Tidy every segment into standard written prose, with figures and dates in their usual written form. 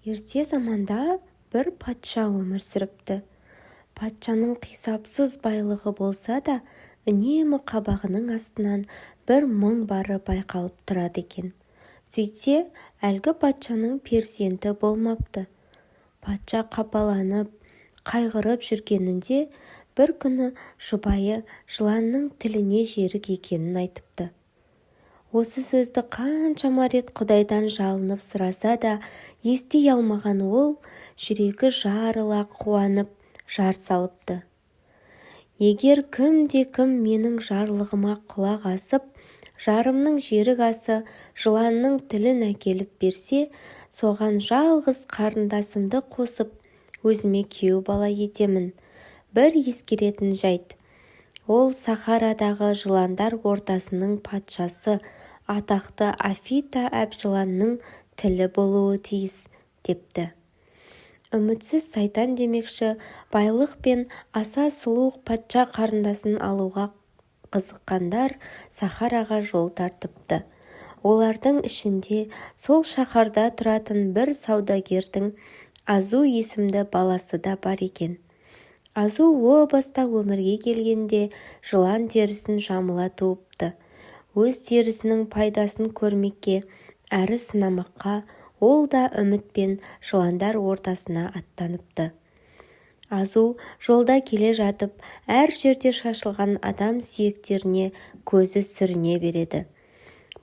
Ерте заманда бір патша өмір сүріпті. Патшаның қисапсыз байлығы болса да, үнемі қабағының астынан бір мұң бары байқалып тұрады екен. Сөйтсе, әлгі патшаның перзенті болмапты. Патша қапаланып, қайғырып жүргенінде бір күні жұбайы жыланның тіліне жерік екенін айтыпты. Осы сөзді қаншама рет Құдайдан жалынып сұраса да, ести алмаған ол, жүрегі жарыла қуанып, жар салыпты. Егер кім-де-кім менің жарлығыма құлақ асып, жарымның жерік асы жыланның тілін әкеліп берсе, соған жалғыз қарындасымды қосып, өзіме күйеу бала етемін. Бір ескеретін жайт. Ол Сахарадағы жыландар ортасының патшасы, атақты Афита әбжыланның тілі болуы тиіс, депті. Үмітсіз сайтан демекші, байлық пен аса сұлу патша қарындасын алуға қызыққандар Сахараға жол тартыпты. Олардың ішінде сол шаһарда тұратын бір саудагердің Азу есімді баласы да бар екен. Азу о баста өмірге келгенде жылан терісін жамыла туыпты. Өз терісінің пайдасын көрмекке, әрі сынамаққа, ол да үмітпен жыландар ортасына аттаныпты. Азу жолда келе жатып, әр жерде шашылған адам сүйектеріне көзі сүріне береді.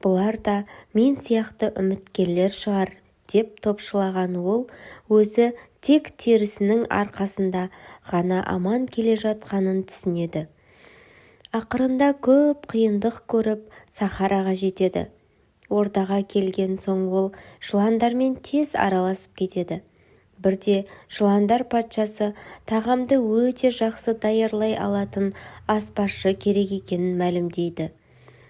Бұлар да мен сияқты үміткерлер шығар, деп топшылаған ол, өзі тек терісінің арқасында ғана аман келе жатқанын түсінеді. Ақырында көп қиындық көріп, Сахараға жетеді. Ордаға келген соң ол жыландармен тез араласып кетеді. Бірде жыландар патшасы тағамды өте жақсы даярлай алатын аспазшы керек екенін мәлімдейді.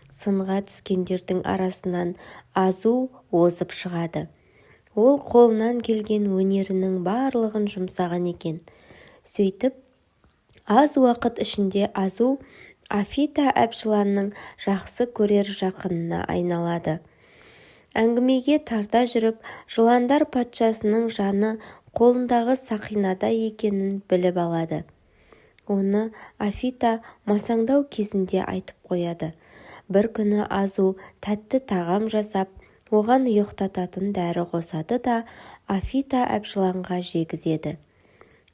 Сынға түскендердің арасынан Азу озып шығады. Ол қолынан келген өнерінің барлығын жұмсаған екен. Сөйтіп, аз уақыт ішінде Азу Афита әбжыланның жақсы көрер жақынына айналады. Әңгімеге тарта жүріп, жыландар патшасының жаны қолындағы сақинада екенін біліп алады. Оны Афита масаңдау кезінде айтып қояды. Бір күні Азу тәтті тағам жасап, оған ұйықтататын дәрі қосады да Афита әбжыланға жегізеді.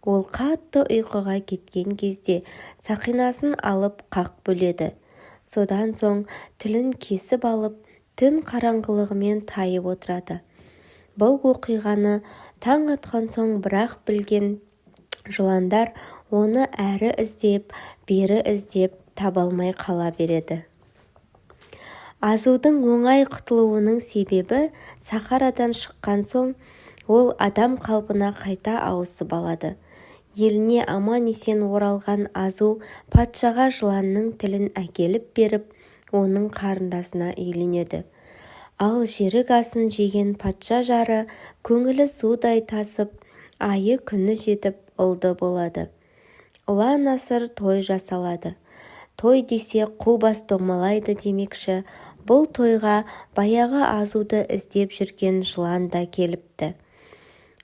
Ол қатты ұйқыға кеткен кезде сақинасын алып қақ бөледі. Содан соң тілін кесіп алып, түн қараңғылығымен тайып отырады. Бұл оқиғаны таң атқан соң бірақ білген жыландар оны әрі іздеп, бері іздеп таба алмай қала береді. Азудың оңай құтылуының себебі Сахарадан шыққан соң ол адам қалпына қайта ауысып алады. Еліне аман-есен оралған Азу патшаға жыланның тілін әкеліп беріп, оның қарындасына үйленеді. Ал жерік асын жеген патша жары көңілі судай тасып, айы күні жетіп ұлды болады. Ұлан-асыр той жасалады. Той десе қу бас домалайды демекші, бұл тойға баяғы Азуды іздеп жүрген жылан да келіпті.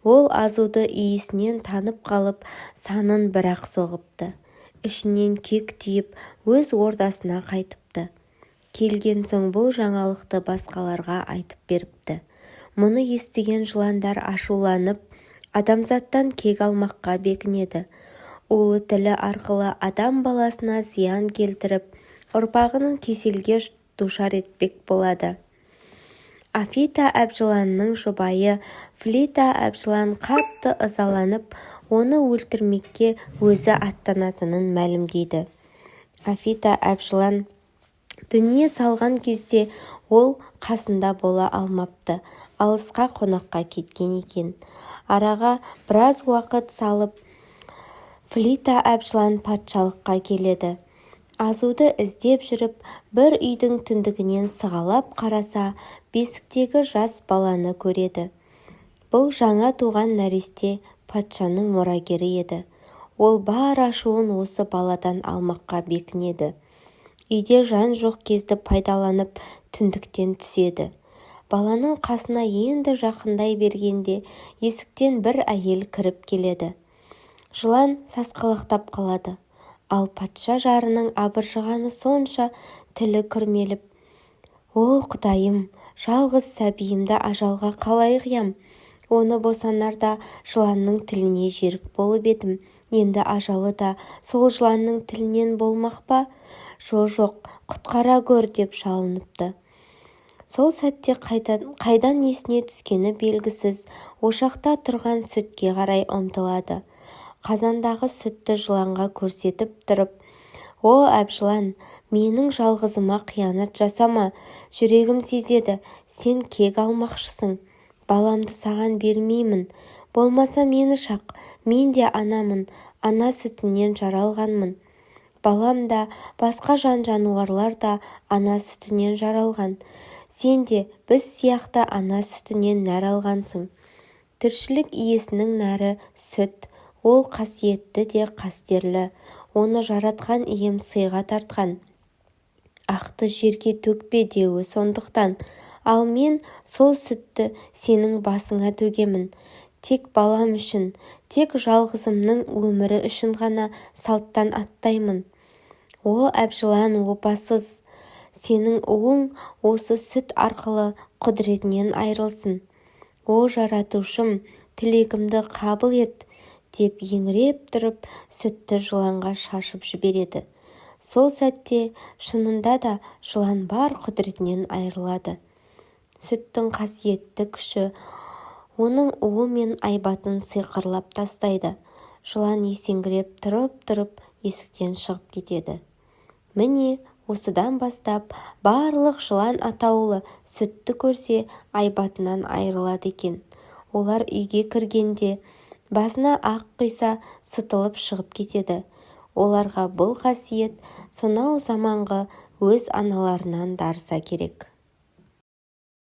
Ол Азуды иісінен танып қалып, санын бір-ақ соғыпты. Ішінен кек түйіп, өз ордасына қайтыпты. Келген соң бұл жаңалықты басқаларға айтып беріпті. Мұны естіген жыландар ашуланып, адамзаттан кек алмаққа бекінеді. Улы тілі арқылы адам баласына зиян келтіріп, ұрпағының кеселге душар етпек болады. Афита әбжыланның жұбайы Флита әбжылан қатты ызаланып, оны өлтірмекке өзі аттанатынын мәлімдейді. Афита әбжылан дүние салған кезде ол қасында бола алмапты, алысқа қонаққа кеткен екен. Араға біраз уақыт салып, Флита әбжылан патшалыққа келеді. Азуды іздеп жүріп, бір үйдің түндігінен сығалап қараса, бесіктегі жас баланы көреді. Бұл жаңа туған нәресте патшаның мұрагері еді. Ол бар ашуын осы баладан алмаққа бекінеді. Үйде жан жоқ кезді пайдаланып түндіктен түседі. Баланың қасына енді жақындай бергенде есіктен бір әйел кіріп келеді. Жылан сасқалақтап қалады. Ал патша жарының абыржығаны сонша тілі күрмеліп, «О, Құдайым, жалғыз сәбиімді ажалға қалай қиям? Оны босанарда жыланның тіліне жерік болып едім. Енді ажалы да сол жыланның тілінен болмақ па? Жоқ, құтқара гөр» деп жалыныпты. Сол сәтте қайдан есіне түскені белгісіз ошақта тұрған сүтке қарай ұмтылады. Қазандағы сүтті жыланға көрсетіп тұрып, «О, әбжылан, менің жалғызыма қиянат жасама, жүрегім сезеді, сен кек алмақшысың. Баламды саған бермеймін, болмаса мені шақ, мен де анамын, ана сүтінен жаралғанмын. Балам да, басқа жан-жануарлар да ана сүтінен жаралған. Сен де біз сияқты ана сүтінен нәр алғансың. Тіршілік иесінің нәрі сүт, ол қасиетті де қастерлі, оны жаратқан ием сыйға тартқан. Ақты жерге төкпе деуі сондықтан, ал мен сол сүтті сенің басыңа төгемін. Тек балам үшін, тек жалғызымның өмірі үшін ғана салттан аттаймын. О, әбжылан, опасыз, сенің уың осы сүт арқылы құдіретінен айрылсын. О, жаратушым, тілегімді қабыл ет, деп еңіреп тұрып сүтті жыланға шашып жібереді. Сол сәтте шынында да жылан бар құдіретінен айрылады. Сүттің қасиетті күші оның уы мен айбатын сиқырлап тастайды. Жылан есеңгіреп тұрып есіктен шығып кетеді. Міне, осыдан бастап барлық жылан атаулы сүтті көрсе айбатынан айрылады екен. Олар үйге кіргенде басына ақ құйса сытылып шығып кетеді. Оларға бұл қасиет сонау заманғы өз аналарынан дарса керек.